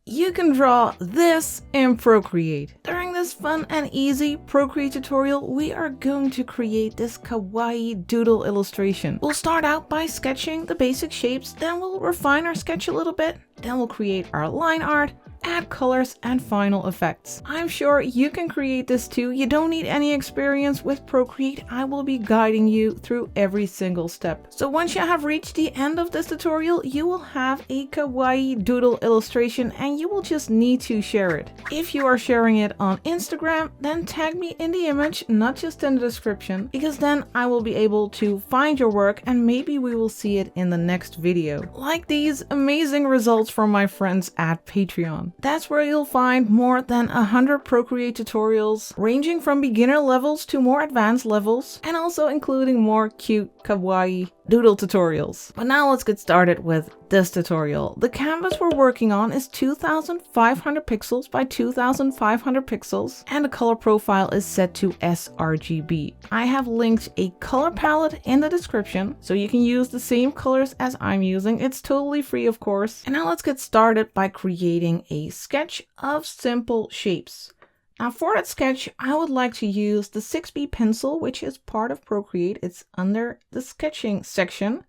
You can draw this in Procreate. During this fun and easy Procreate tutorial, we are going to create this kawaii doodle illustration. We'll start out by sketching the basic shapes, then we'll refine our sketch a little bit, then we'll create our line art, add colors and final effects. I'm sure you can create this too. You don't need any experience with Procreate. I will be guiding you through every single step. So once you have reached the end of this tutorial, you will have a kawaii doodle illustration and you will just need to share it. If you are sharing it on Instagram, then tag me in the image, not just in the description, because then I will be able to find your work and maybe we will see it in the next video. Like these amazing results from my friends at Patreon. That's where you'll find more than 100 Procreate tutorials, ranging from beginner levels to more advanced levels, and also including more cute kawaii doodle tutorials. But now let's get started with this tutorial. The canvas we're working on is 2500 pixels by 2500 pixels, and the color profile is set to sRGB. I have linked a color palette in the description, so you can use the same colors as I'm using. It's totally free, of course. And now let's get started by creating a sketch of simple shapes. Now for that sketch, I would like to use the 6B pencil, which is part of Procreate. It's under the sketching section.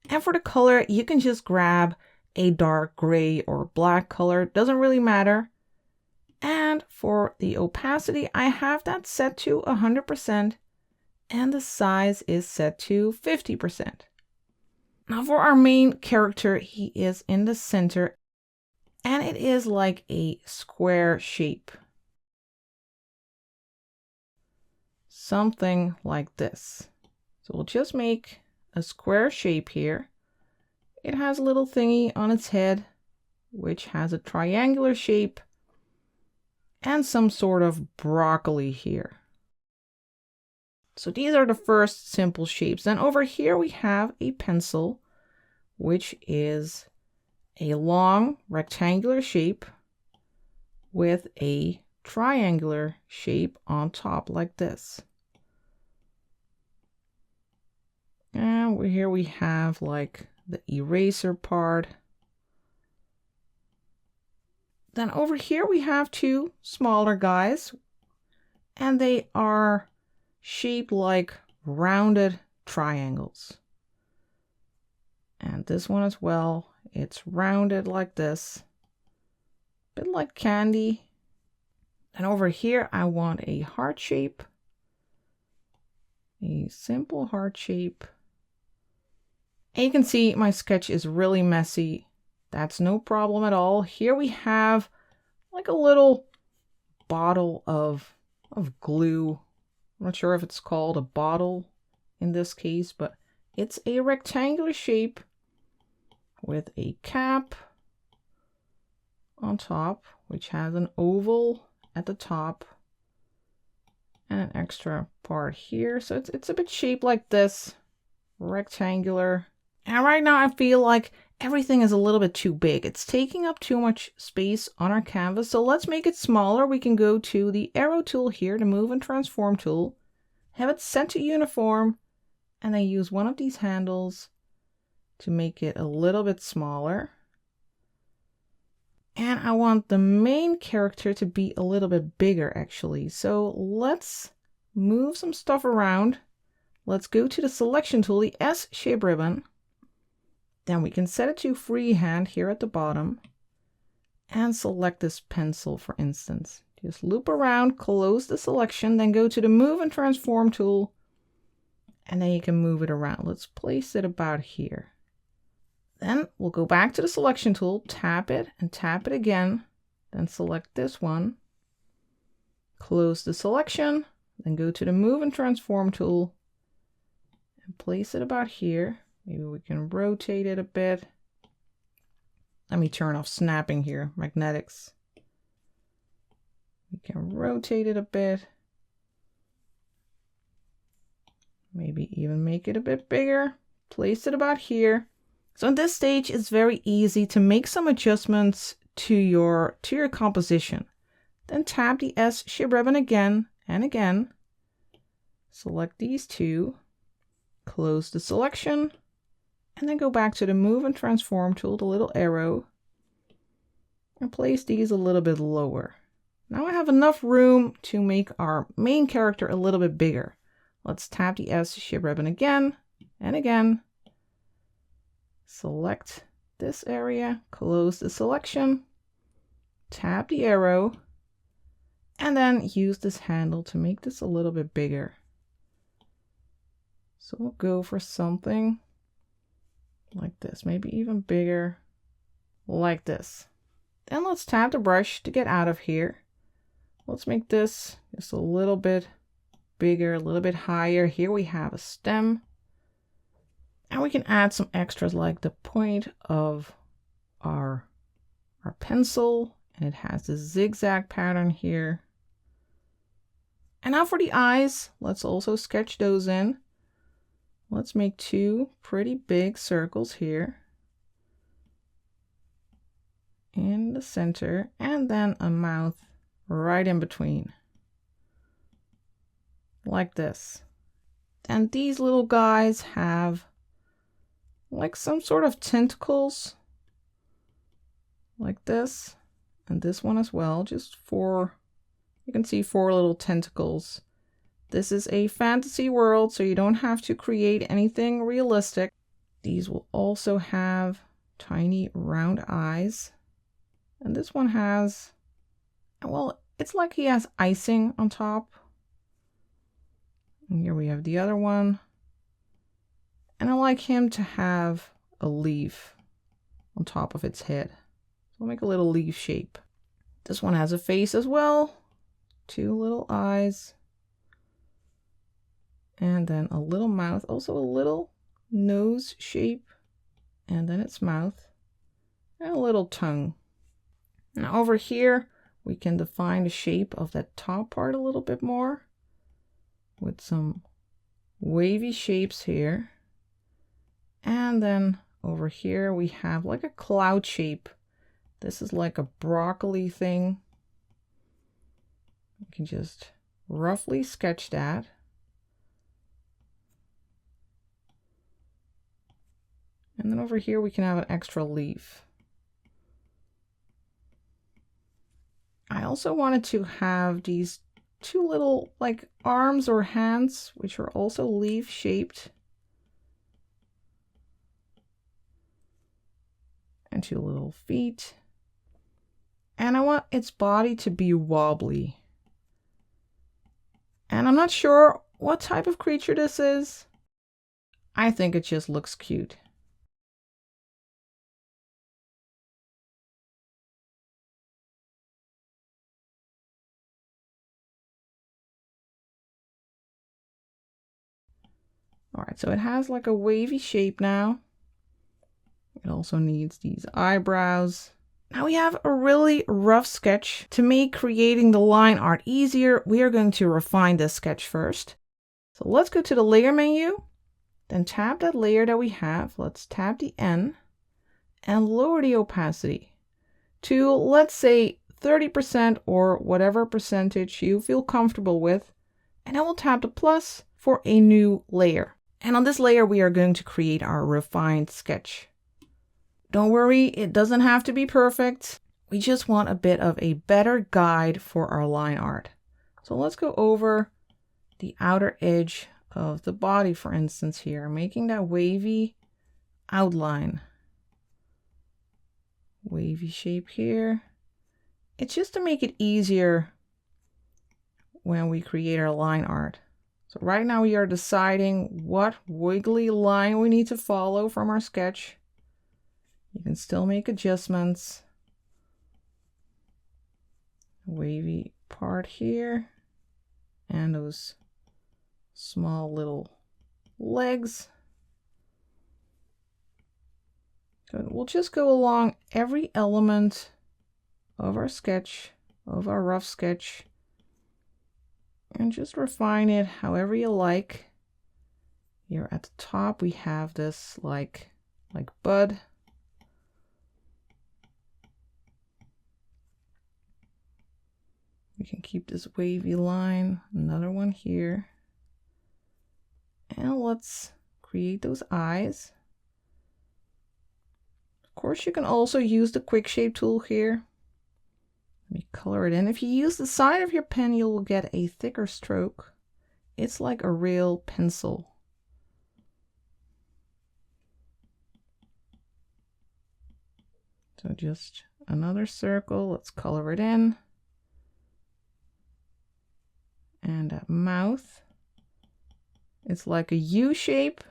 And for the color, you can just grab a dark gray or black color. Doesn't really matter. And for the opacity, I have that set to 100% and the size is set to 50%. Now for our main character, he is in the center and it is like a square shape. Something like this. So we'll just make a square shape here. It has a little thingy on its head, which has a triangular shape and some sort of broccoli here. So these are the first simple shapes. Then over here we have a pencil, which is a long rectangular shape with a triangular shape on top like this. And here we have like the eraser part. Then over here we have two smaller guys and they are shaped like rounded triangles. And this one as well, it's rounded like this, a bit like candy. And over here I want a heart shape, a simple heart shape. And you can see my sketch is really messy. That's no problem at all. Here we have like a little bottle of glue. I'm not sure if it's called a bottle in this case, but it's a rectangular shape with a cap on top, which has an oval at the top and an extra part here. So it's a bit shaped like this, rectangular. And right now I feel like everything is a little bit too big. It's taking up too much space on our canvas. So let's make it smaller. We can go to the arrow tool here, the move and transform tool, have it set to uniform, and then use one of these handles to make it a little bit smaller. And I want the main character to be a little bit bigger actually. So let's move some stuff around. Let's go to the selection tool, the S shape ribbon. Then we can set it to freehand here at the bottom and select this pencil, for instance. Just loop around, close the selection, then go to the move and transform tool, and then you can move it around. Let's place it about here. Then we'll go back to the selection tool, tap it and tap it again, then select this one, close the selection, then go to the move and transform tool and place it about here. Maybe we can rotate it a bit. Let me turn off snapping here, magnetics. We can rotate it a bit. Maybe even make it a bit bigger. Place it about here. So in this stage, it's very easy to make some adjustments to your composition. Then tap the S shape ribbon again and again. Select these two. Close the selection. And then go back to the move and transform tool, the little arrow. and place these a little bit lower. Now I have enough room to make our main character a little bit bigger. Let's tap the S shape ribbon again and again. Select this area, close the selection, tap the arrow, and then use this handle to make this a little bit bigger. So we'll go for something like this, maybe even bigger, like this. Then let's tap the brush to get out of here. Let's make this just a little bit bigger, a little bit higher. Here we have a stem. And we can add some extras like the point of our pencil. And it has this zigzag pattern here. And now for the eyes, let's also sketch those in. Let's make two pretty big circles here in the center, and then a mouth right in between, like this. And these little guys have like some sort of tentacles, like this, and this one as well, just four. You can see 4 little tentacles. This is a fantasy world, so you don't have to create anything realistic. These will also have tiny round eyes. And this one has, well, it's like he has icing on top. And here we have the other one. And I like him to have a leaf on top of its head. So I'll make a little leaf shape. This one has a face as well. 2 little eyes. And then a little mouth, also a little nose shape. And then its mouth. And a little tongue. Now over here, we can define the shape of that top part a little bit more with some wavy shapes here. And then over here, we have like a cloud shape. This is like a broccoli thing. You can just roughly sketch that. And then over here, we can have an extra leaf. I also wanted to have these 2 little like arms or hands, which are also leaf shaped. And 2 little feet. And I want its body to be wobbly. And I'm not sure what type of creature this is. I think it just looks cute. All right, so it has like a wavy shape now. It also needs these eyebrows. Now we have a really rough sketch. To make creating the line art easier, we are going to refine this sketch first. So let's go to the layer menu, then tap that layer that we have. Let's tap the N and lower the opacity to, let's say, 30% or whatever percentage you feel comfortable with. And I will tap the plus for a new layer. And on this layer, we are going to create our refined sketch. Don't worry, it doesn't have to be perfect. We just want a bit of a better guide for our line art. So let's go over the outer edge of the body, for instance, here, making that wavy outline. Wavy shape here. It's just to make it easier when we create our line art. So right now we are deciding what wiggly line we need to follow from our sketch. You can still make adjustments. Wavy part here. And those small little legs. So we'll just go along every element of our sketch, of our rough sketch. And just refine it however you like. Here at the top we have this like bud. We can keep this wavy line, another one here. And let's create those eyes. Of course, you can also use the quick shape tool here. Let me color it in. If you use the side of your pen, you'll get a thicker stroke. It's like a real pencil. So just another circle. Let's color it in. And that mouth. It's like a U shape.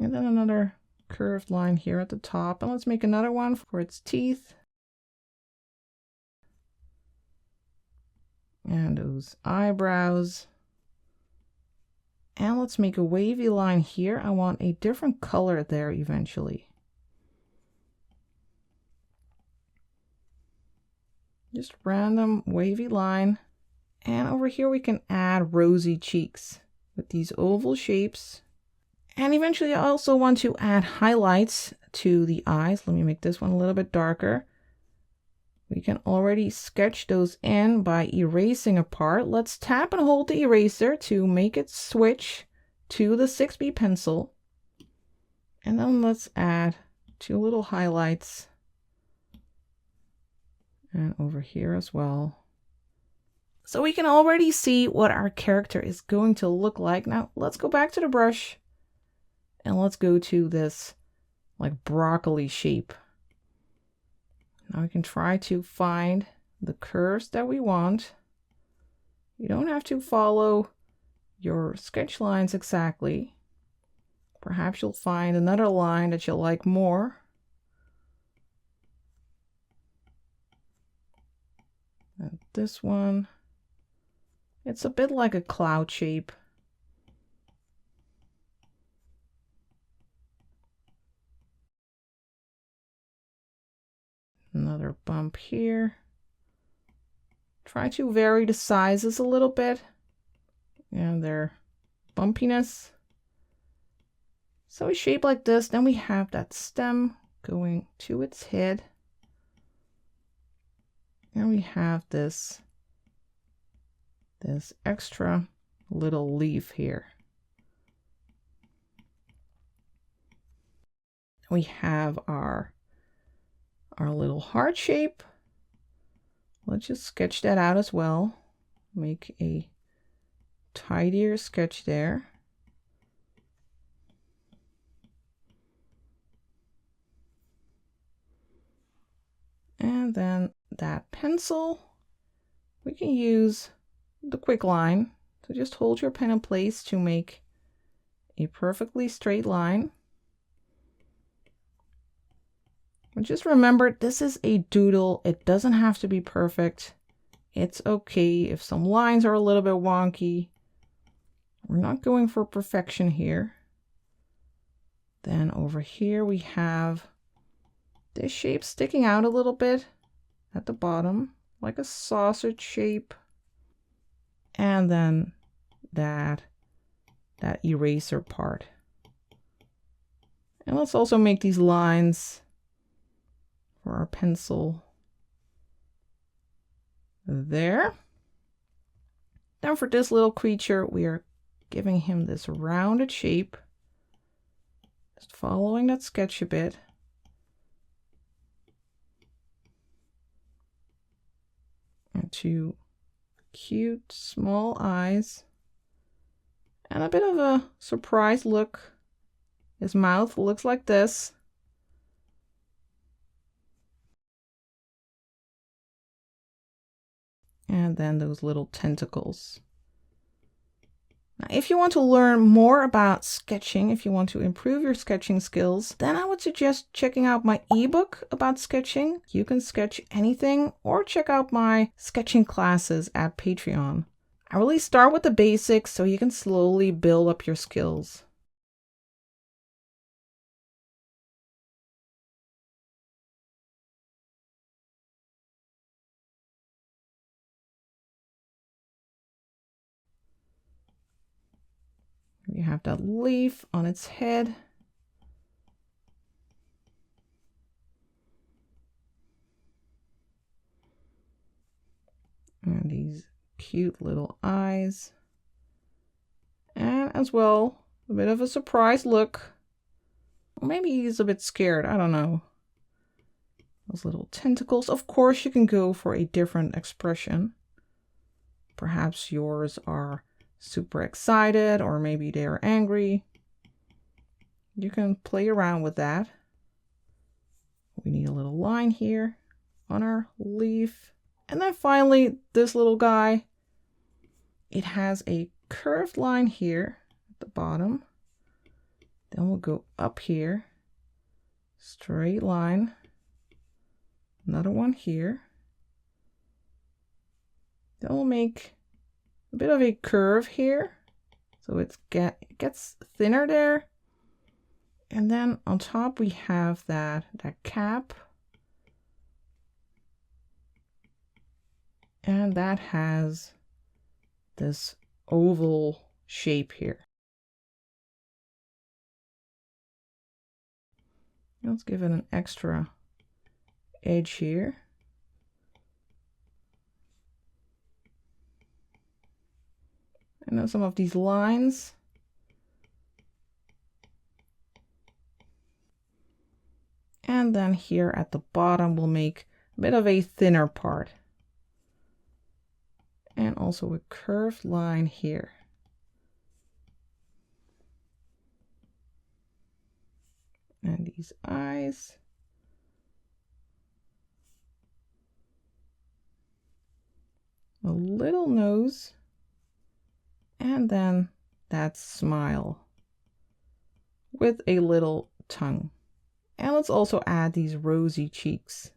And then another curved line here at the top. And let's make another one for its teeth. And those eyebrows. And let's make a wavy line here. I want a different color there eventually. Just random wavy line. And over here we can add rosy cheeks with these oval shapes. And eventually I also want to add highlights to the eyes. Let me make this one a little bit darker. We can already sketch those in by erasing a part. Let's tap and hold the eraser to make it switch to the 6B pencil. And then let's add 2 little highlights. And over here as well. So we can already see what our character is going to look like. Now let's go back to the brush and let's go to this like broccoli shape. Now we can try to find the curves that we want. You don't have to follow your sketch lines exactly. Perhaps you'll find another line that you'll like more. And this one, it's a bit like a cloud shape. Another bump here. Try to vary the sizes a little bit and their bumpiness. So a shape like this, then we have that stem going to its head. And we have this extra little leaf here. We have our little heart shape. Let's just sketch that out as well. Make a tidier sketch there. And then that pencil, we can use the quick line. So just hold your pen in place to make a perfectly straight line. But just remember, this is a doodle. It doesn't have to be perfect. It's okay if some lines are a little bit wonky. We're not going for perfection here. Then over here we have this shape sticking out a little bit at the bottom, like a sausage shape. And then that eraser part. And let's also make these lines for our pencil there. Then for this little creature, we are giving him this rounded shape. Just following that sketch a bit. And 2 cute small eyes. And a bit of a surprised look. His mouth looks like this. And then those little tentacles. Now, if you want to learn more about sketching, if you want to improve your sketching skills, then I would suggest checking out my ebook about sketching. You can sketch anything, or check out my sketching classes at Patreon. I really start with the basics so you can slowly build up your skills. You have that leaf on its head. And these cute little eyes. And as well, a bit of a surprised look. Or maybe he's a bit scared, I don't know. those little tentacles. Of course, you can go for a different expression. Perhaps yours are super excited, or maybe they're angry. You can play around with that. We need a little line here on our leaf. And then finally, this little guy, it has a curved line here at the bottom. Then we'll go up here, straight line, another one here. Then we'll make a bit of a curve here, so it gets thinner there. And then on top we have that cap, and that has this oval shape here. Let's give it an extra edge here. And then some of these lines. And then here at the bottom, we'll make a bit of a thinner part. And also a curved line here. And these eyes. A little nose. And then that smile with a little tongue. And let's also add these rosy cheeks.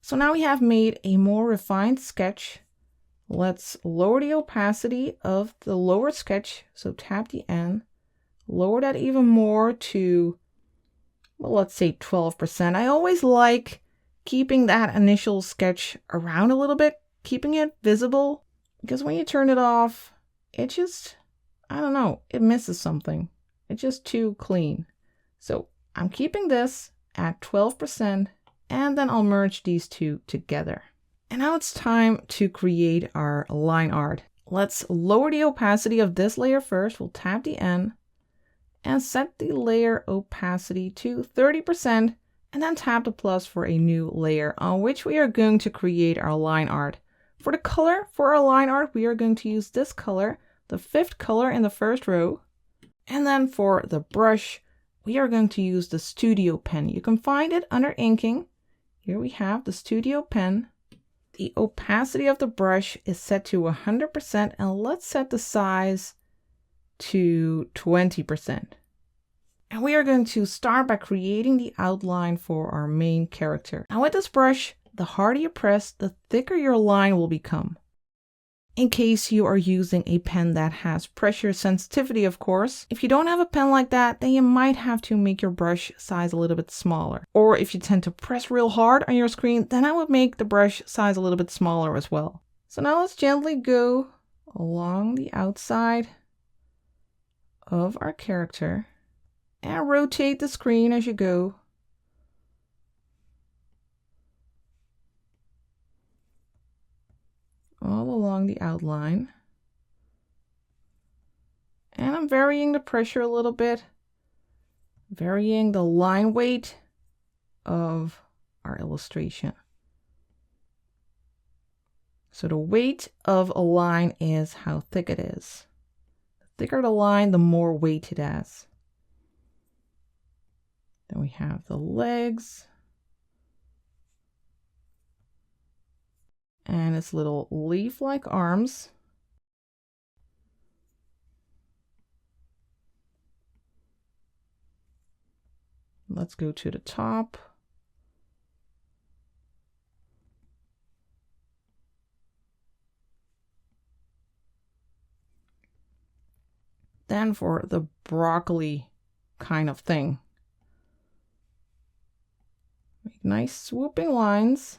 So now we have made a more refined sketch. Let's lower the opacity of the lower sketch. So tap the N, lower that even more to, well, let's say 12%. I always like keeping that initial sketch around a little bit, keeping it visible, because when you turn it off, it just, I don't know, it misses something. It's just too clean. So I'm keeping this at 12%, and then I'll merge these two together. And now it's time to create our line art. Let's lower the opacity of this layer first. We'll tap the N and set the layer opacity to 30%, and then tap the plus for a new layer on which we are going to create our line art. For the color for our line art, we are going to use this color, the 5th color in the first row. And then for the brush, we are going to use the Studio Pen. You can find it under inking. Here we have the Studio Pen. The opacity of the brush is set to 100%, and let's set the size to 20%. And we are going to start by creating the outline for our main character. Now with this brush, the harder you press, the thicker your line will become. In case you are using a pen that has pressure sensitivity, of course. If you don't have a pen like that, then you might have to make your brush size a little bit smaller. Or if you tend to press real hard on your screen, then I would make the brush size a little bit smaller as well. So now let's gently go along the outside of our character and rotate the screen as you go. All along the outline. And I'm varying the pressure a little bit, varying the line weight of our illustration. So the weight of a line is how thick it is. The thicker the line, the more weight it has. Then we have the legs. And its little leaf-like arms. Let's go to the top. Then for the broccoli kind of thing. Make nice swooping lines.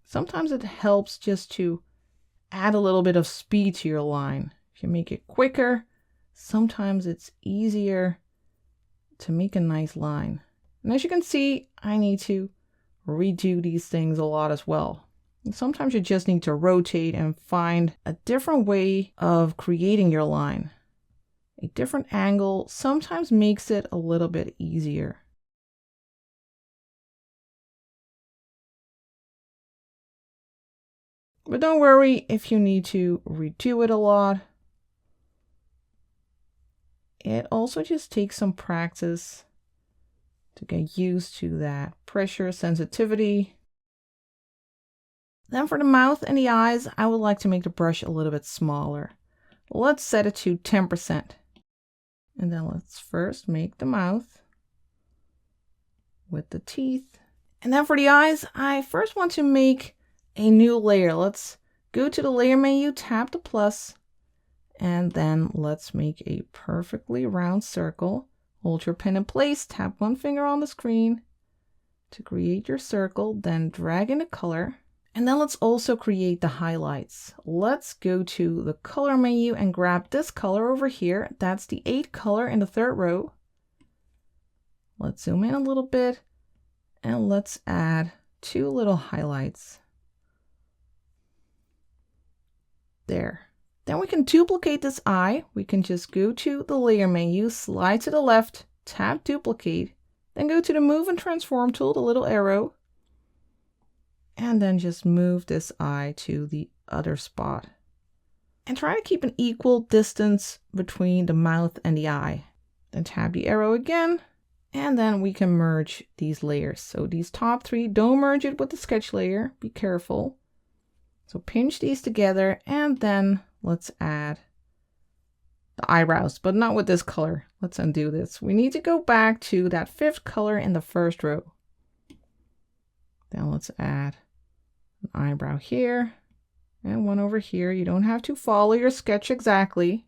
Sometimes it helps just to add a little bit of speed to your line. If you make it quicker, sometimes it's easier to make a nice line. And as you can see, I need to redo these things a lot as well. And sometimes you just need to rotate and find a different way of creating your line. A different angle sometimes makes it a little bit easier. But don't worry if you need to redo it a lot. It also just takes some practice to get used to that pressure sensitivity. Then for the mouth and the eyes, I would like to make the brush a little bit smaller. Let's set it to 10%. And then let's first make the mouth with the teeth. And then for the eyes, I first want to make a new layer. Let's go to the layer menu, tap the plus, and then let's make a perfectly round circle. Hold your pen in place, tap one finger on the screen to create your circle, then drag in the color. And then let's also create the highlights. Let's go to the color menu and grab this color over here. That's the 8th color in the 3rd row. Let's zoom in a little bit and let's add 2 little highlights. There. Then we can duplicate this eye. We can just go to the layer menu, slide to the left, tap duplicate, then go to the move and transform tool, the little arrow, and then just move this eye to the other spot. And try to keep an equal distance between the mouth and the eye. Then tap the arrow again, and then we can merge these layers. So these top 3, don't merge it with the sketch layer, be careful. So pinch these together, and then let's add the eyebrows, but not with this color. Let's undo this. We need to go back to that 5th color in the 1st row. Then let's add an eyebrow here and one over here. You don't have to follow your sketch exactly.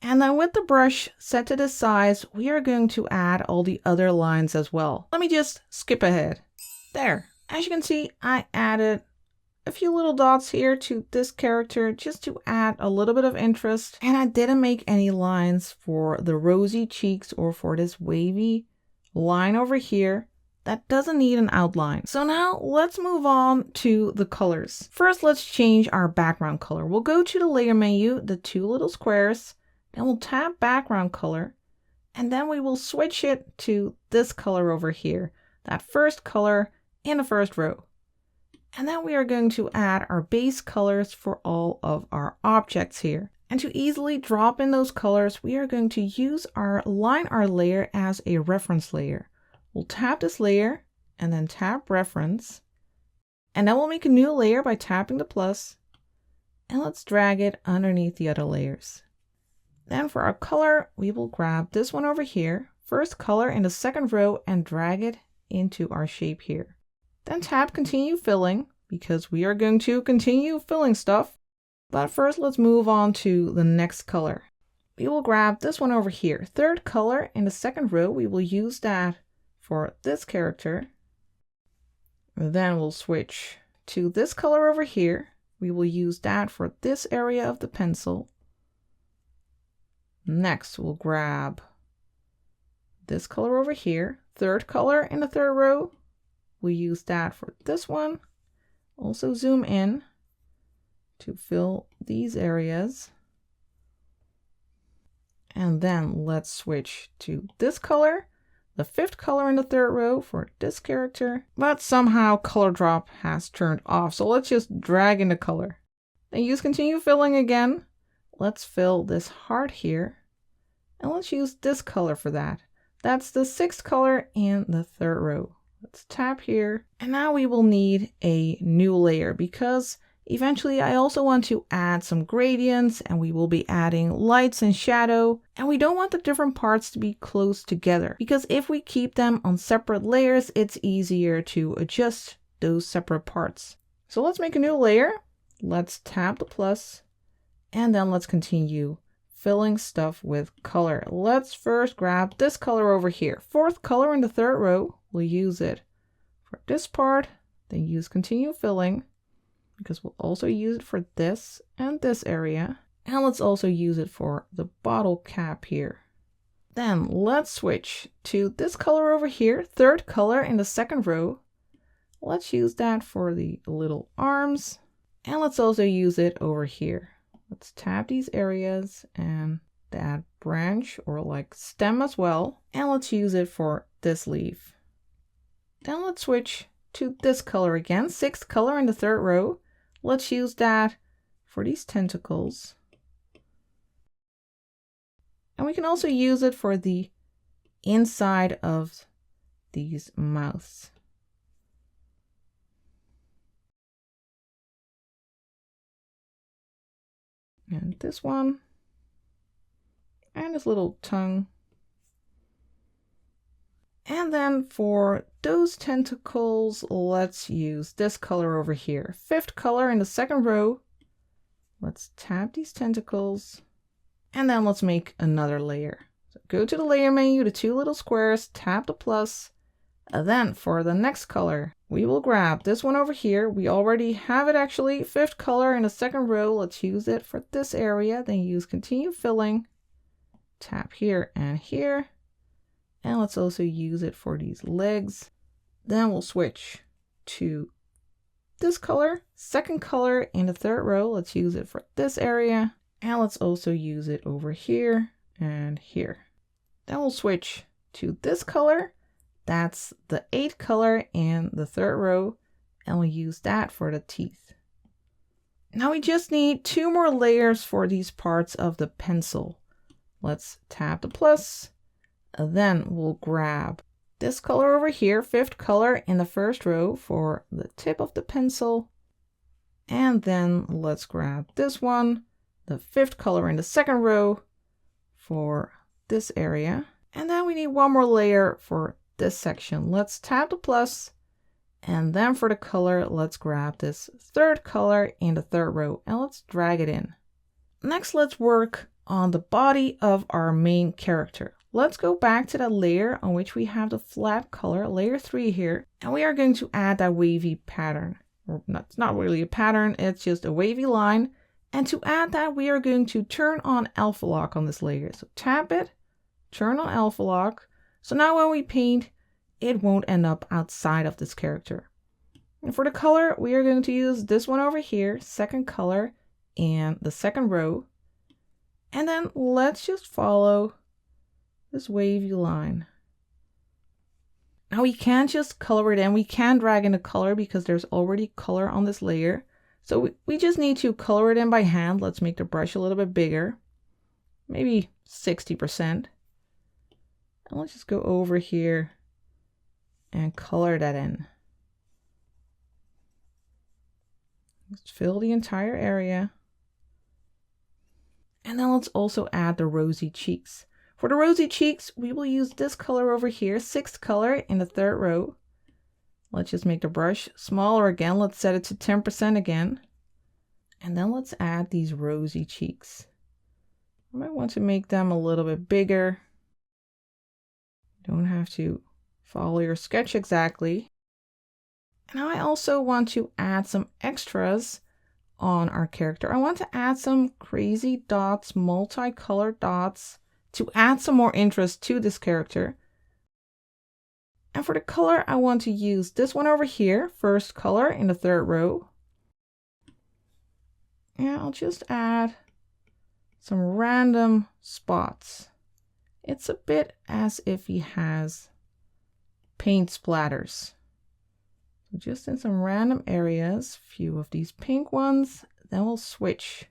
And then with the brush set to this size, we are going to add all the other lines as well. Let me just skip ahead. There, as you can see, I added a few little dots here to this character just to add a little bit of interest. And I didn't make any lines for the rosy cheeks or for this wavy line over here. That doesn't need an outline. So now let's move on to the colors. First, let's change our background color. We'll go to the layer menu, the 2 little squares, then we'll tap background color, and then we will switch it to this color over here, that 1st color in the 1st row. And then we are going to add our base colors for all of our objects here. And to easily drop in those colors, we are going to use our Lineart layer as a reference layer. We'll tap this layer and then tap reference. And then we'll make a new layer by tapping the plus. And let's drag it underneath the other layers. Then for our color, we will grab this one over here, 1st color in the 2nd row, and drag it into our shape here. Then tap continue filling because we are going to continue filling stuff. But first, let's move on to the next color. We will grab this one over here, 3rd color in the 2nd row. We will use that for this character. Then we'll switch to this color over here. We will use that for this area of the pencil. Next, we'll grab this color over here, 3rd color in the 3rd row. We'll use that for this one. Also zoom in to fill these areas. And then let's switch to this color, the 5th color in the 3rd row for this character. But somehow color drop has turned off. So let's just drag in the color. Then use continue filling again. Let's fill this heart here. And let's use this color for that. That's the 6th color in the 3rd row. Let's tap here. And now we will need a new layer because eventually I also want to add some gradients, and we will be adding lights and shadow. And we don't want the different parts to be close together because if we keep them on separate layers, it's easier to adjust those separate parts. So let's make a new layer. Let's tap the plus and then let's continue filling stuff with color. Let's first grab this color over here, 4th color in the 3rd row. We'll use it for this part, then use continue filling because we'll also use it for this and this area. And let's also use it for the bottle cap here. Then let's switch to this color over here, 3rd color in the 2nd row. Let's use that for the little arms. And let's also use it over here. Let's tab these areas and that branch or like stem as well. And let's use it for this leaf. Then let's switch to this color again, 6th color in the 3rd row. Let's use that for these tentacles. And we can also use it for the inside of these mouths. And this one. And this little tongue. And then for those tentacles, let's use this color over here. 5th color in the 2nd row. Let's tab these tentacles. And then let's make another layer. So go to the layer menu, the 2 little squares, tap the plus. And then for the next color, we will grab this one over here. We already have it actually, 5th color in the 2nd row. Let's use it for this area. Then use continue filling. Tap here and here. And let's also use it for these legs. Then we'll switch to this color, 2nd color in the 3rd row. Let's use it for this area. And let's also use it over here and here. Then we'll switch to this color. That's the 8th color in the 3rd row. And we'll use that for the teeth. Now we just need 2 more layers for these parts of the pencil. Let's tap the plus. Then we'll grab this color over here, 5th color in the 1st row for the tip of the pencil. And then let's grab this one, the 5th color in the 2nd row for this area. And then we need 1 more layer for this section. Let's tap the plus. And then for the color, let's grab this 3rd color in the 3rd row and let's drag it in. Next, let's work on the body of our main character. Let's go back to that layer on which we have the flat color, layer 3 here, and we are going to add that wavy pattern. Or it's not really a pattern, it's just a wavy line. And to add that, we are going to turn on alpha lock on this layer. So tap it, turn on alpha lock. So now when we paint, it won't end up outside of this character. And for the color, we are going to use this one over here, 2nd color in the 2nd row. And then let's just follow this wavy line. Now we can't just color it in. We can drag in the color because there's already color on this layer. So we just need to color it in by hand. Let's make the brush a little bit bigger, maybe 60%. And let's just go over here and color that in. Let's fill the entire area. And then let's also add the rosy cheeks. For the rosy cheeks, we will use this color over here, 6th color in the 3rd row. Let's just make the brush smaller again. Let's set it to 10% again. And then let's add these rosy cheeks. I might want to make them a little bit bigger. Don't have to follow your sketch exactly. Now I also want to add some extras on our character. I want to add some crazy dots, multicolored dots, to add some more interest to this character. And for the color, I want to use this one over here, 1st color in the 3rd row. And I'll just add some random spots. It's a bit as if he has paint splatters. So just in some random areas, a few of these pink ones, then we'll switch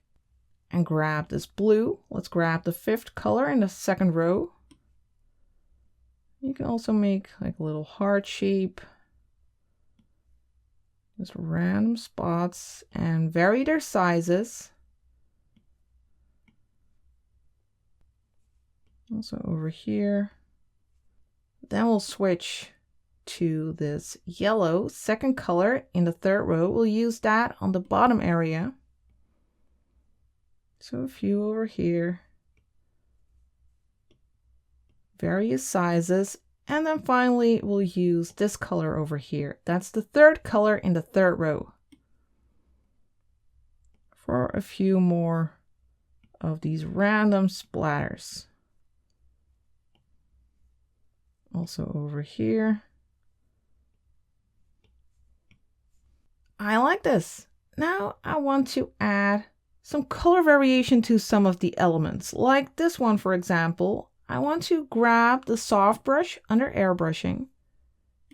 and grab this blue. Let's grab the 5th color in the 2nd row. You can also make like a little heart shape. Just random spots and vary their sizes. Also over here. Then we'll switch to this yellow 2nd color in the 3rd row. We'll use that on the bottom area. So a few over here, various sizes, and then finally we'll use this color over here. That's the 3rd color in the 3rd row for a few more of these random splatters. Also over here. I like this. Now I want to add some color variation to some of the elements. Like this one, for example, I want to grab the soft brush under airbrushing,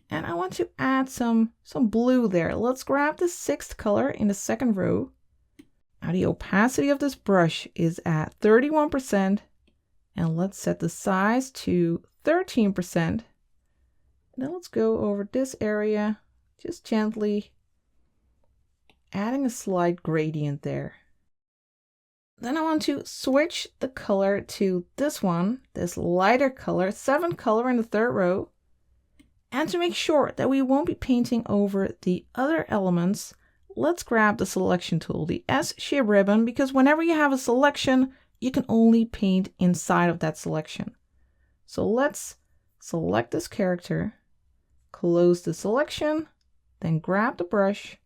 and I want to add some blue there. Let's grab the 6th color in the 2nd row. Now the opacity of this brush is at 31%, and let's set the size to 13%. Now let's go over this area, just gently adding a slight gradient there. Then I want to switch the color to this one, this lighter color, 7th color in the 3rd row. And to make sure that we won't be painting over the other elements, let's grab the selection tool, the S shape ribbon, because whenever you have a selection, you can only paint inside of that selection. So let's select this character, close the selection, then grab the brush,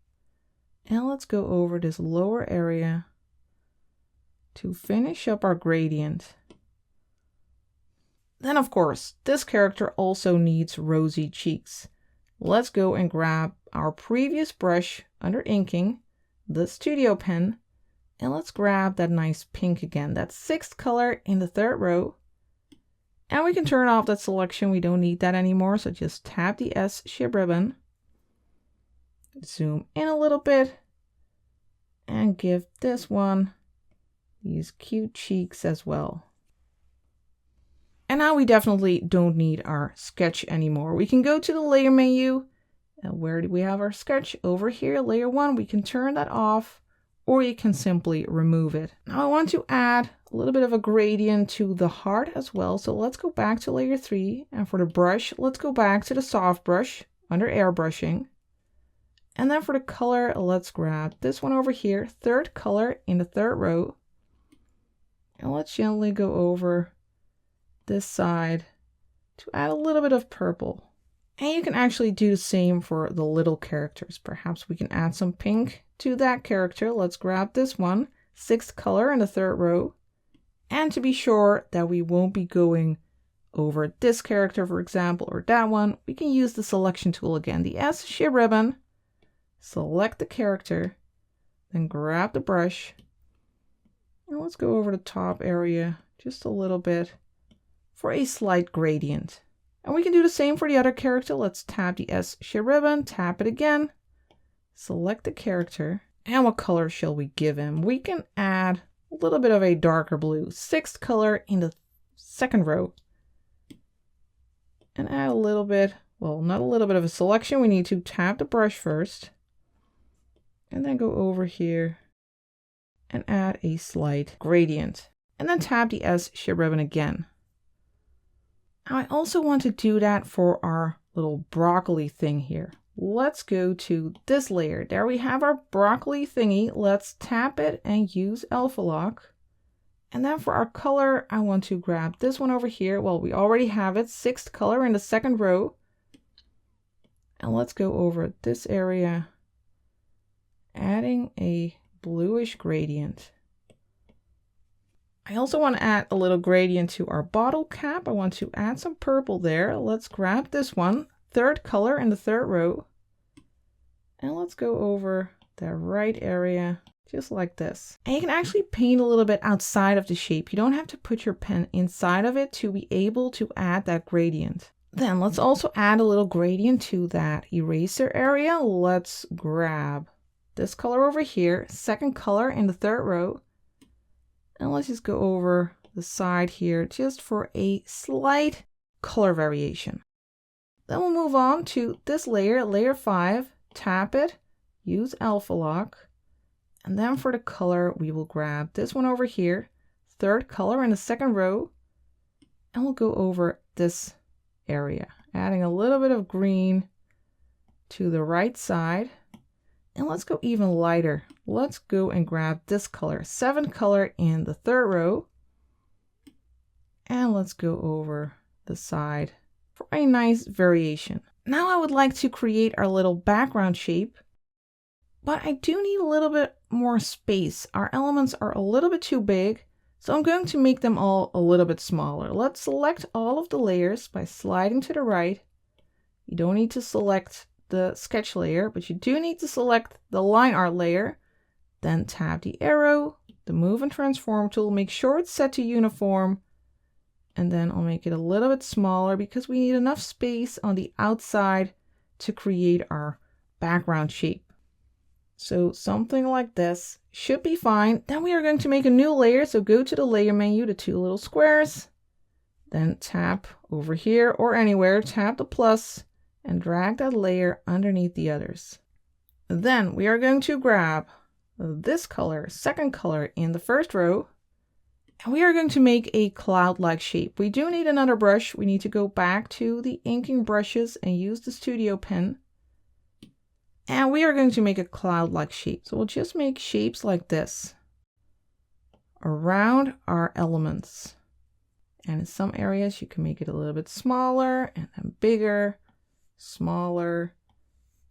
and let's go over this lower area to finish up our gradient. Then of course, this character also needs rosy cheeks. Let's go and grab our previous brush under inking, the studio pen, and let's grab that nice pink again, that 6th color in the 3rd row. And we can turn off that selection, we don't need that anymore, so just tap the S shape ribbon, zoom in a little bit, and give this one these cute cheeks as well. And now we definitely don't need our sketch anymore. We can go to the layer menu, and where do we have our sketch? Over here, layer 1, we can turn that off, or you can simply remove it. Now I want to add a little bit of a gradient to the heart as well. So let's go back to layer 3, and for the brush, let's go back to the soft brush under airbrushing. And then for the color, let's grab this one over here, 3rd color in the 3rd row. And let's gently go over this side to add a little bit of purple. And you can actually do the same for the little characters. Perhaps we can add some pink to that character. Let's grab this one, 6th color in the 3rd row. And to be sure that we won't be going over this character, for example, or that one, we can use the selection tool again, the S shape ribbon, select the character, then grab the brush, and let's go over the top area just a little bit for a slight gradient. And we can do the same for the other character. Let's tap the S shape ribbon, tap it again, select the character, and what color shall we give him? We can add a little bit of a darker blue, 6th color in the 2nd row, and add a little bit, well, not a little bit of a selection. We need to tap the brush first, and then go over here and add a slight gradient, and then tap the S shape ribbon again. Now I also want to do that for our little broccoli thing here. Let's go to this layer. There we have our broccoli thingy. Let's tap it and use alpha lock. And then for our color, I want to grab this one over here. Well, we already have it, 6th color in the 2nd row. And let's go over this area, adding a bluish gradient. I also want to add a little gradient to our bottle cap. I want to add some purple there. Let's grab this one, 3rd color in the 3rd row. And let's go over the right area, just like this. And you can actually paint a little bit outside of the shape. You don't have to put your pen inside of it to be able to add that gradient. Then let's also add a little gradient to that eraser area. Let's grab this color over here, 2nd color in the 3rd row. And let's just go over the side here just for a slight color variation. Then we'll move on to this layer, layer 5, tap it, use alpha lock. And then for the color, we will grab this one over here, 3rd color in the 2nd row. And we'll go over this area, adding a little bit of green to the right side. And let's go even lighter. Let's go and grab this color, 7th color in the 3rd row. And let's go over the side for a nice variation. Now I would like to create our little background shape, but I do need a little bit more space. Our elements are a little bit too big, so I'm going to make them all a little bit smaller. Let's select all of the layers by sliding to the right. You don't need to select the sketch layer, but you do need to select the line art layer. Then tap the arrow, the Move and Transform tool, make sure it's set to uniform, and then I'll make it a little bit smaller because we need enough space on the outside to create our background shape. So something like this should be fine. Then we are going to make a new layer. So go to the layer menu, the two little squares, then tap over here or anywhere, tap the plus and drag that layer underneath the others. Then we are going to grab this color, second color in the first row, and we are going to make a cloud-like shape. We do need another brush. We need to go back to the inking brushes and use the studio pen. And we are going to make a cloud-like shape. So we'll just make shapes like this around our elements. And in some areas, you can make it a little bit smaller and then bigger, smaller,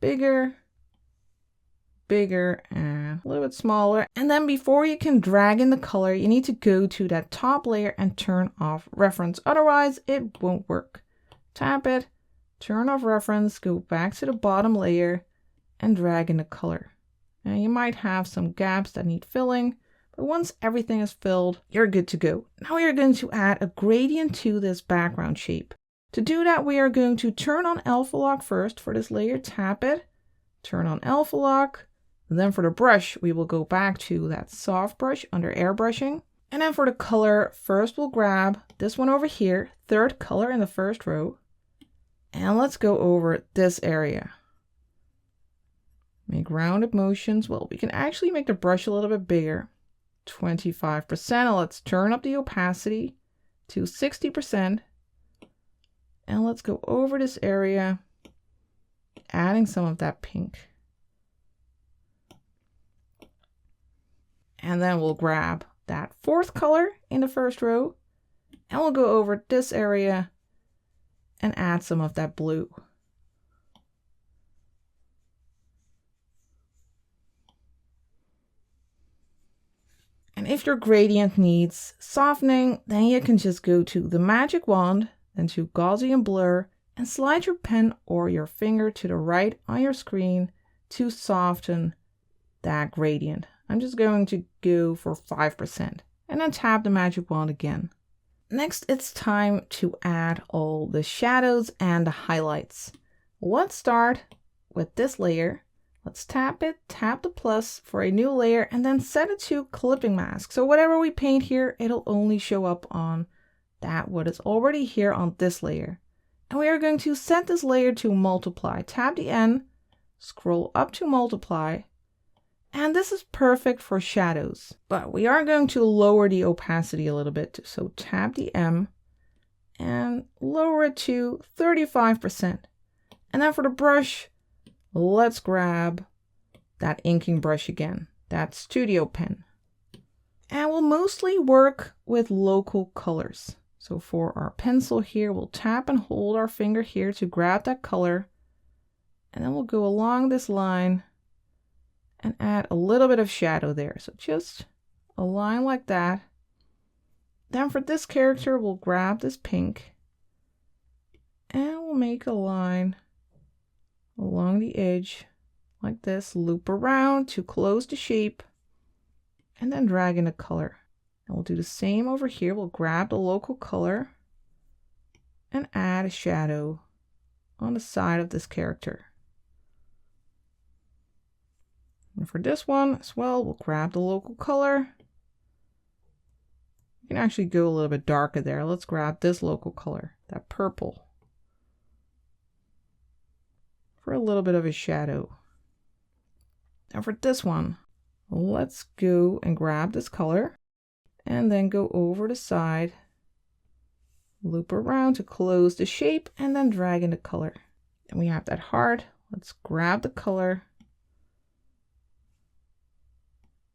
bigger, bigger, and a little bit smaller. And then before you can drag in the color, you need to go to that top layer and turn off reference. Otherwise, it won't work. Tap it, turn off reference, go back to the bottom layer, and drag in the color. And you might have some gaps that need filling, but once everything is filled, you're good to go. Now we are going to add a gradient to this background shape. To do that, we are going to turn on alpha lock first for this layer, tap it, turn on alpha lock, and then for the brush, we will go back to that soft brush under airbrushing. And then for the color, first we'll grab this one over here, third color in the first row, and let's go over this area. Make rounded motions. Well, we can actually make the brush a little bit bigger, 25%. Let's turn up the opacity to 60%. And let's go over this area, adding some of that pink. And then we'll grab that fourth color in the first row, and we'll go over this area and add some of that blue. And if your gradient needs softening, then you can just go to the magic wand, then to Gaussian blur, and slide your pen or your finger to the right on your screen to soften that gradient. I'm just going to go for 5% and then tap the magic wand again. Next, it's time to add all the shadows and the highlights. Let's start with this layer. Let's tap it, tap the plus for a new layer, and then set it to clipping mask. So whatever we paint here, it'll only show up on that what is already here on this layer. And we are going to set this layer to multiply. Tap the N, scroll up to multiply, and this is perfect for shadows. But we are going to lower the opacity a little bit. So tap the M and lower it to 35%. And then for the brush, let's grab that inking brush again, that studio pen. And we'll mostly work with local colors. So for our pencil here, we'll tap and hold our finger here to grab that color. And then we'll go along this line and add a little bit of shadow there. So just a line like that. Then for this character, we'll grab this pink and we'll make a line along the edge like this, loop around to close the shape, and then drag in a color. And we'll do the same over here. We'll grab the local color and add a shadow on the side of this character. And for this one as well, we'll grab the local color. You can actually go a little bit darker there. Let's grab this local color, that purple, for a little bit of a shadow. Now for this one, let's go and grab this color and then go over the side, loop around to close the shape, and then drag in the color. And we have that heart. Let's grab the color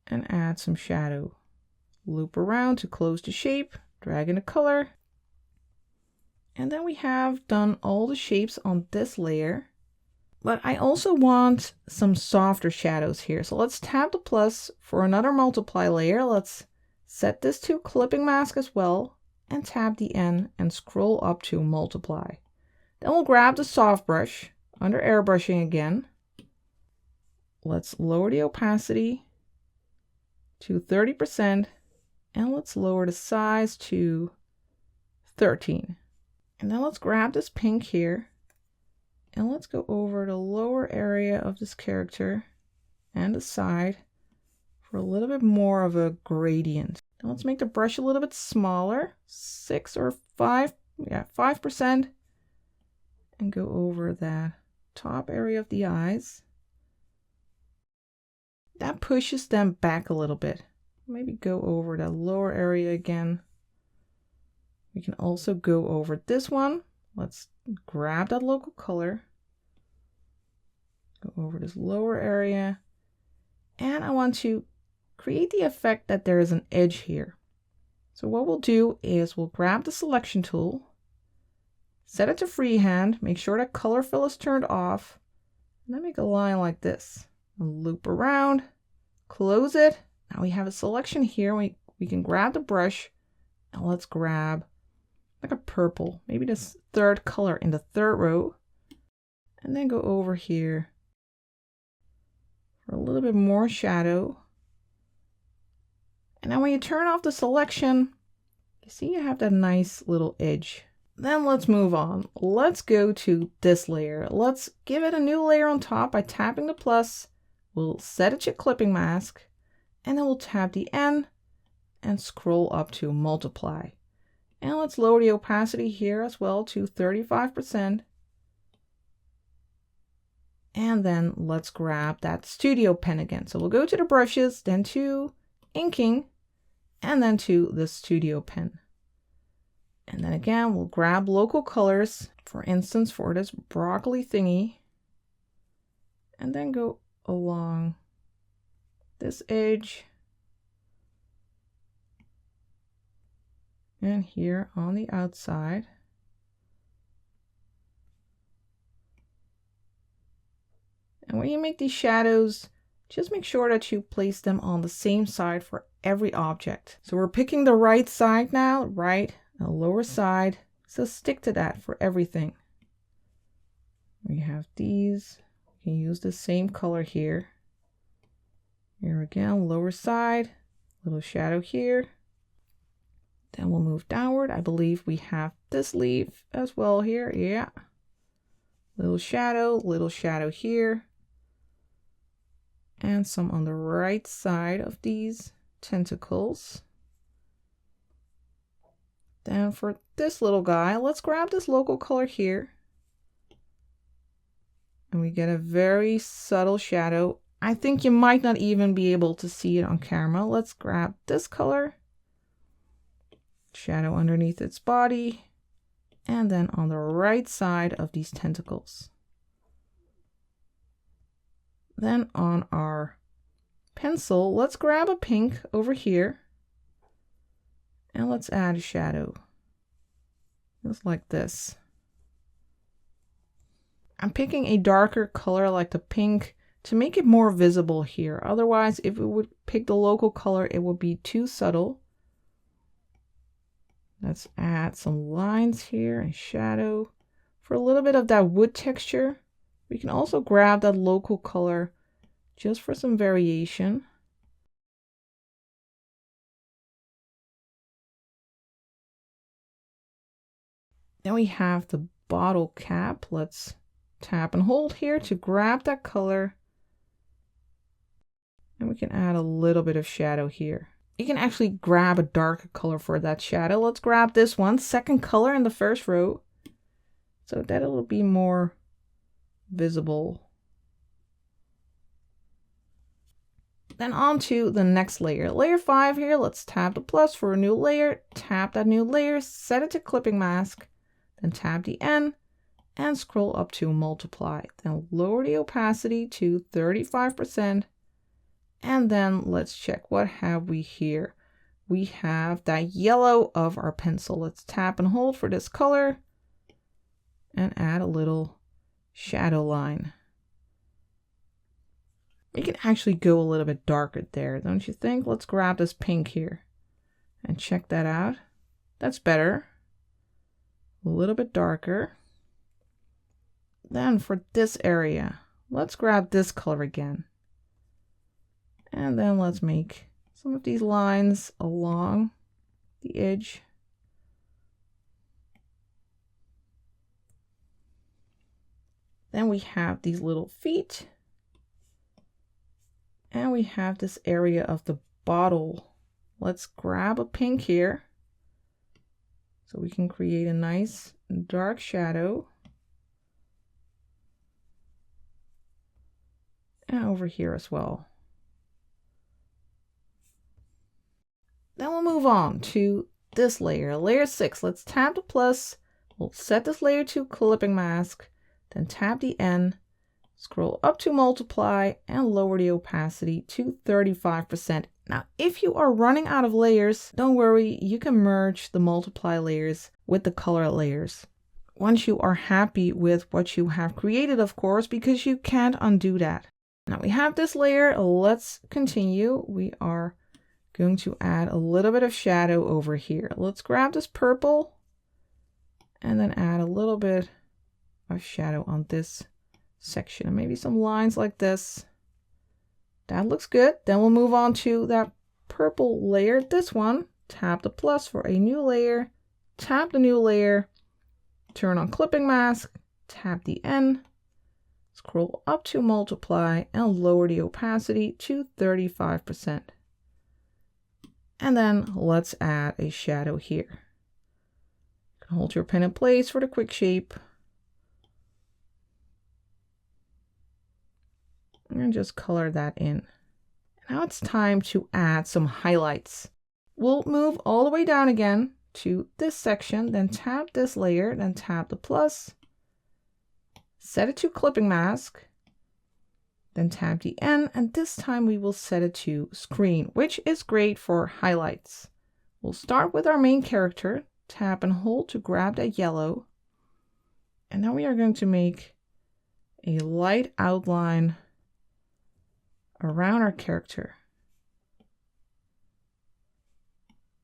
and add some shadow. Loop around to close the shape, drag in the color. And then we have done all the shapes on this layer. But I also want some softer shadows here. So let's tap the plus for another multiply layer. Let's set this to clipping mask as well and tap the N and scroll up to multiply. Then we'll grab the soft brush under airbrushing again. Let's lower the opacity to 30%, and let's lower the size to 13. And then let's grab this pink here, and let's go over the lower area of this character and the side for a little bit more of a gradient. Now let's make the brush a little bit smaller, 6 or 5, yeah, 5%, and go over that top area of the eyes. That pushes them back a little bit. Maybe go over the lower area again. We can also go over this one. Let's grab that local color. Go over this lower area. And I want to create the effect that there is an edge here. So what we'll do is we'll grab the selection tool, set it to freehand, make sure that color fill is turned off, and then make a line like this. And loop around, close it. Now we have a selection here. We can grab the brush, and let's grab like a purple, maybe this third color in the third row, and then go over here for a little bit more shadow. And now when you turn off the selection, you see you have that nice little edge. Then let's move on. Let's go to this layer. Let's give it a new layer on top by tapping the plus. We'll set it to clipping mask, and then we'll tap the N and scroll up to multiply. And let's lower the opacity here as well to 35%. And then let's grab that studio pen again. So we'll go to the brushes, then to inking, and then to the studio pen. And then again, we'll grab local colors, for instance, for this broccoli thingy, and then go along this edge and here on the outside. And when you make these shadows, just make sure that you place them on the same side for every object. So we're picking the right side now, right, the lower side. So stick to that for everything. We have these. You can use the same color here. Here again, lower side, little shadow here. Then we'll move downward. I believe we have this leaf as well here. Yeah. Little shadow here. And some on the right side of these tentacles. Then for this little guy, let's grab this local color here. And we get a very subtle shadow. I think you might not even be able to see it on camera. Let's grab this color. Shadow underneath its body. And then on the right side of these tentacles. Then on our pencil, let's grab a pink over here. And let's add a shadow. Just like this. I'm picking a darker color like the pink to make it more visible here. Otherwise, if we would pick the local color, it would be too subtle. Let's add some lines here and shadow. For a little bit of that wood texture, we can also grab that local color just for some variation. Then we have the bottle cap. Let's tap and hold here to grab that color. And we can add a little bit of shadow here. You can actually grab a darker color for that shadow. Let's grab this one, second color in the first row, so that it'll be more visible. Then on to the next layer. Layer 5 here, let's tap the plus for a new layer, tap that new layer, set it to clipping mask, then tap the N and scroll up to multiply. Then lower the opacity to 35%. And then let's check, what have we here? We have that yellow of our pencil. Let's tap and hold for this color and add a little shadow line. You can actually go a little bit darker there, don't you think? Let's grab this pink here and check that out. That's better. A little bit darker. Then for this area, let's grab this color again. And then let's make some of these lines along the edge. Then we have these little feet. And we have this area of the bottle. Let's grab a pink here so we can create a nice dark shadow. And over here as well. Then we'll move on to this layer, layer 6. Let's tap the plus. We'll set this layer to clipping mask, then tap the N, scroll up to multiply and lower the opacity to 35%. Now, if you are running out of layers, don't worry, you can merge the multiply layers with the color layers. Once you are happy with what you have created, of course, because you can't undo that. Now we have this layer. Let's continue. We are going to add a little bit of shadow over here. Let's grab this purple and then add a little bit of shadow on this section and maybe some lines like this. That looks good. Then we'll move on to that purple layer, this one. Tap the plus for a new layer, tap the new layer, turn on clipping mask, tap the N, scroll up to multiply and lower the opacity to 35%. And then let's add a shadow here. You can hold your pen in place for the quick shape. And just color that in. Now it's time to add some highlights. We'll move all the way down again to this section, then tap this layer, then tap the plus, set it to clipping mask, then tap the N, and this time we will set it to screen, which is great for highlights. We'll start with our main character, tap and hold to grab that yellow, and now we are going to make a light outline around our character.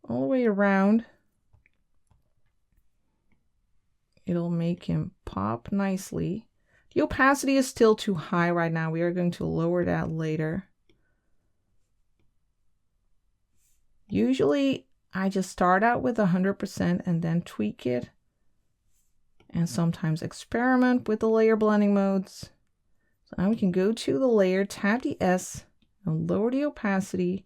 All the way around. It'll make him pop nicely. The opacity is still too high right now. We are going to lower that later. Usually I just start out with 100% and then tweak it. And sometimes experiment with the layer blending modes. So now we can go to the layer, tap the S, and lower the opacity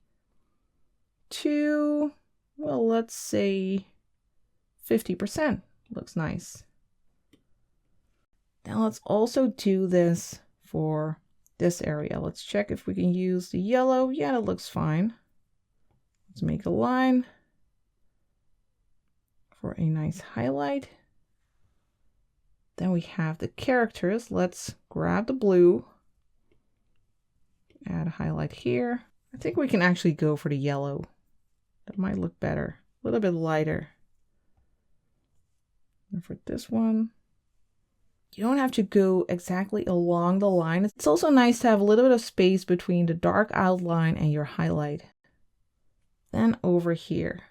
to, well, let's say 50%. Looks nice. Now let's also do this for this area. Let's check if we can use the yellow. Yeah, it looks fine. Let's make a line for a nice highlight. Then we have the characters. Let's grab the blue, add a highlight here. I think we can actually go for the yellow. That might look better, a little bit lighter. And for this one, you don't have to go exactly along the line. It's also nice to have a little bit of space between the dark outline and your highlight. Then over here,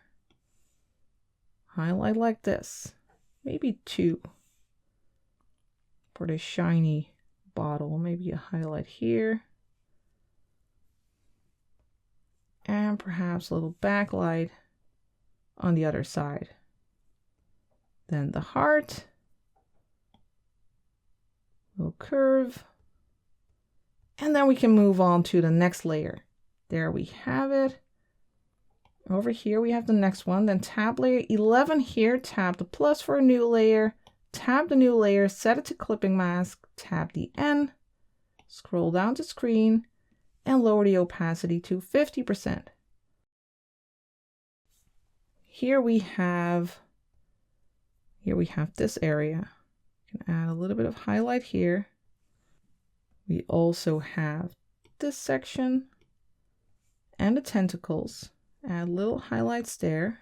highlight like this, maybe 2. For the shiny bottle, maybe a highlight here. And perhaps a little backlight on the other side. Then the heart. Little curve. And then we can move on to the next layer. There we have it. Over here we have the next one. Then tap layer 11 here. Tap the plus for a new layer. Tap the new layer, set it to clipping mask, tap the N, scroll down to screen, and lower the opacity to 50%. Here we have this area. You can add a little bit of highlight here. We also have this section and the tentacles. Add little highlights there.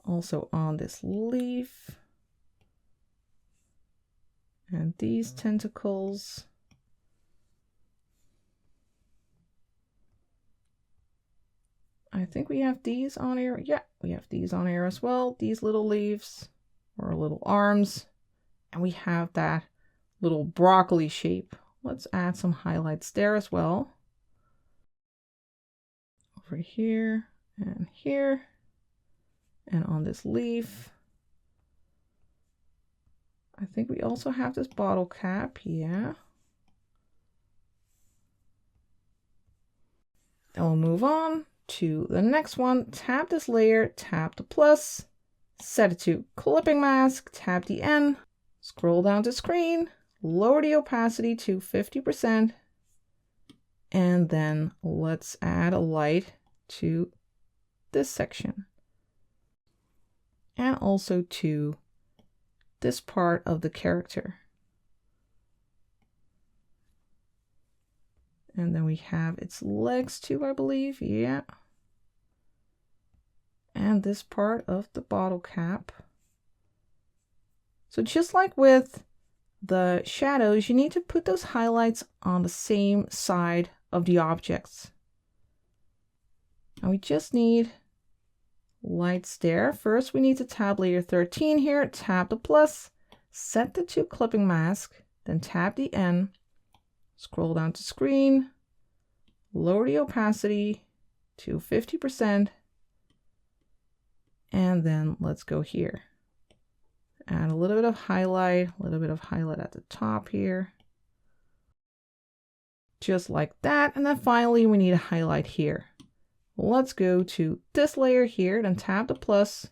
Also on this leaf and these tentacles. I think we have these on here. Yeah, we have these on here as well. These little leaves or little arms. And we have that little broccoli shape. Let's add some highlights there as well. over here and here, and on this leaf. I think we also have this bottle cap, yeah. Then we'll move on to the next one. Tap this layer, tap the plus, set it to clipping mask, tap the N, scroll down to screen, lower the opacity to 50%, and then let's add a light to this section. And also to this part of the character. And then we have its legs too, I believe. Yeah. And this part of the bottle cap. So just like with the shadows, you need to put those highlights on the same side of the objects. And we just need lights there. First, we need to tab layer 13 here, tap the plus, set it to clipping mask, then tap the N, scroll down to screen, lower the opacity to 50%, and then let's go here. Add a little bit of highlight, at the top here. Just like that. And then finally, we need a highlight here. Let's go to this layer here, then tap the plus,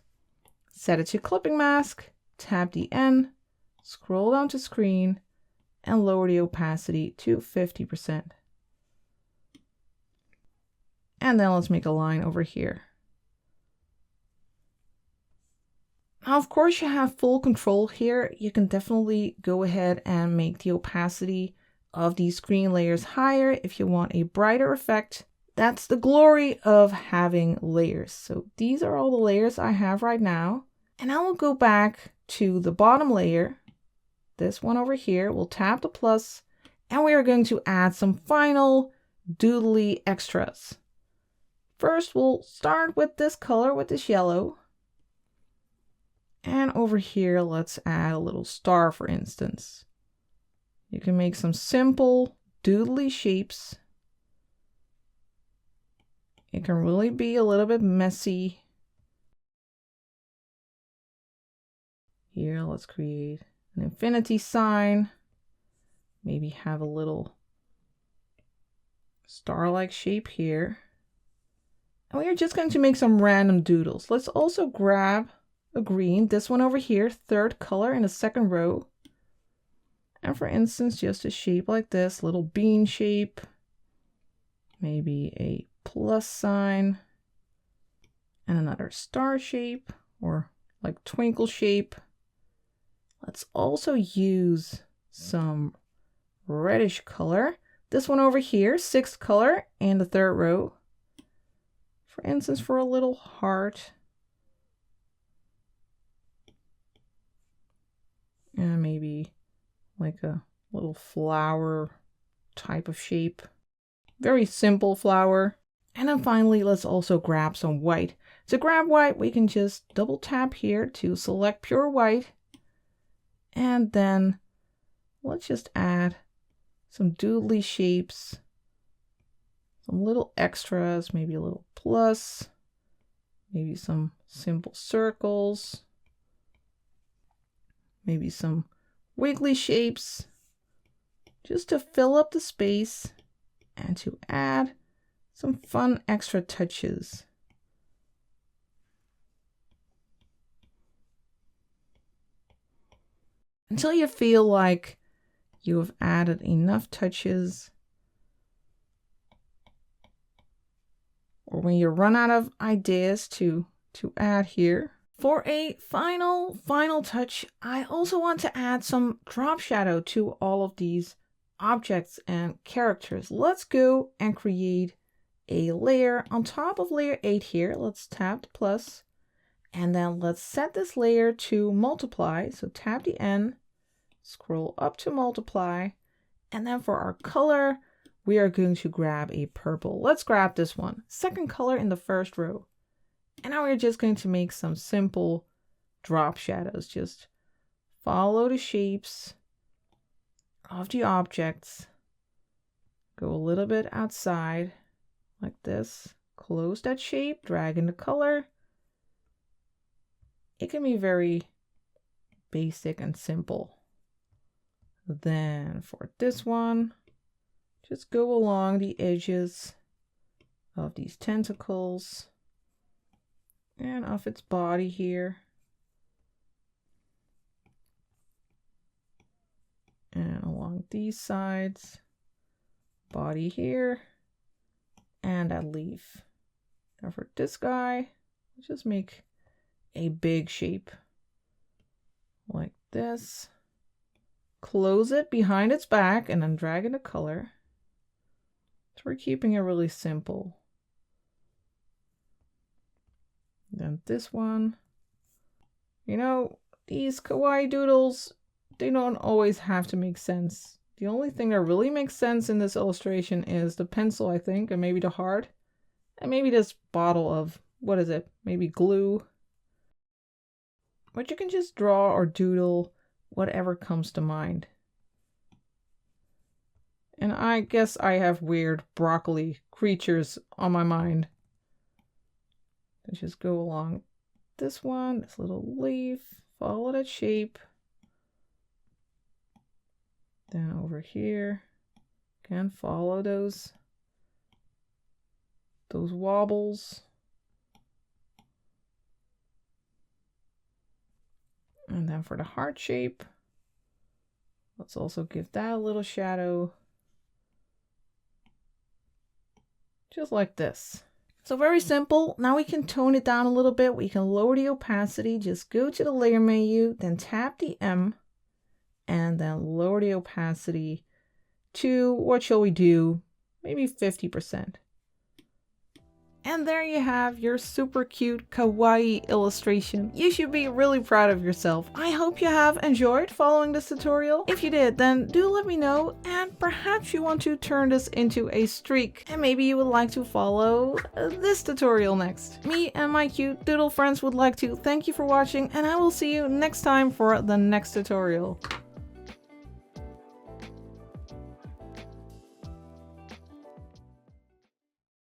set it to clipping mask, tap the N, scroll down to screen, and lower the opacity to 50%. And then let's make a line over here. Now, of course, you have full control here. You can definitely go ahead and make the opacity of these screen layers higher if you want a brighter effect. That's the glory of having layers. So these are all the layers I have right now. And I will go back to the bottom layer, this one over here. We'll tap the plus, and we are going to add some final doodly extras. First, we'll start with this color, with this yellow. And over here, let's add a little star, for instance. You can make some simple doodly shapes. It can really be a little bit messy. Here, let's create an infinity sign. Maybe have a little star-like shape here. And we are just going to make some random doodles. Let's also grab a green, this one over here, third color in the second row. And for instance, just a shape like this, little bean shape, maybe a plus sign, and another star shape, or like twinkle shape. Let's also use some reddish color. This one over here, sixth color in the third row. For instance, for a little heart. And maybe like a little flower type of shape. Very simple flower. And then finally, let's also grab some white. To grab white, we can just double tap here to select pure white. And then let's just add some doodly shapes, some little extras, maybe a little plus, maybe some simple circles. Maybe some wiggly shapes, just to fill up the space and to add some fun extra touches. Until you feel like you have added enough touches, or when you run out of ideas to add here. For a final touch, I also want to add some drop shadow to all of these objects and characters. Let's go and create a layer on top of layer 8 here. Let's tap the plus, and then let's set this layer to multiply. So tap the N, scroll up to multiply, and then for our color, we are going to grab a purple. Let's grab this one, second color in the first row. And now we're just going to make some simple drop shadows. Just follow the shapes of the objects. Go a little bit outside like this. close that shape, drag in the color. It can be very basic and simple. Then for this one, just go along the edges of these tentacles and of its body here. And along these sides, body here, and that leaf. Now for this guy, just make a big shape like this. Close it behind its back and then drag in the color. So we're keeping it really simple. Then this one. You know, these kawaii doodles, they don't always have to make sense. The only thing that really makes sense in this illustration is the pencil, I think, and maybe the heart. And maybe this bottle of, what is it? Maybe glue. But you can just draw or doodle whatever comes to mind. And I guess I have weird broccoli creatures on my mind. Let's just go along this one, this little leaf, follow that shape. Then over here, again, follow those wobbles. And then for the heart shape, let's also give that a little shadow. Just like this. So very simple. Now we can tone it down a little bit. We can lower the opacity. Just go to the layer menu, then tap the M, and then lower the opacity to, what shall we do? Maybe 50%. And there you have your super cute kawaii illustration. You should be really proud of yourself. I hope you have enjoyed following this tutorial. If you did, then do let me know, and perhaps you want to turn this into a streak. And maybe you would like to follow this tutorial next. Me and my cute doodle friends would like to thank you for watching, and I will see you next time for the next tutorial.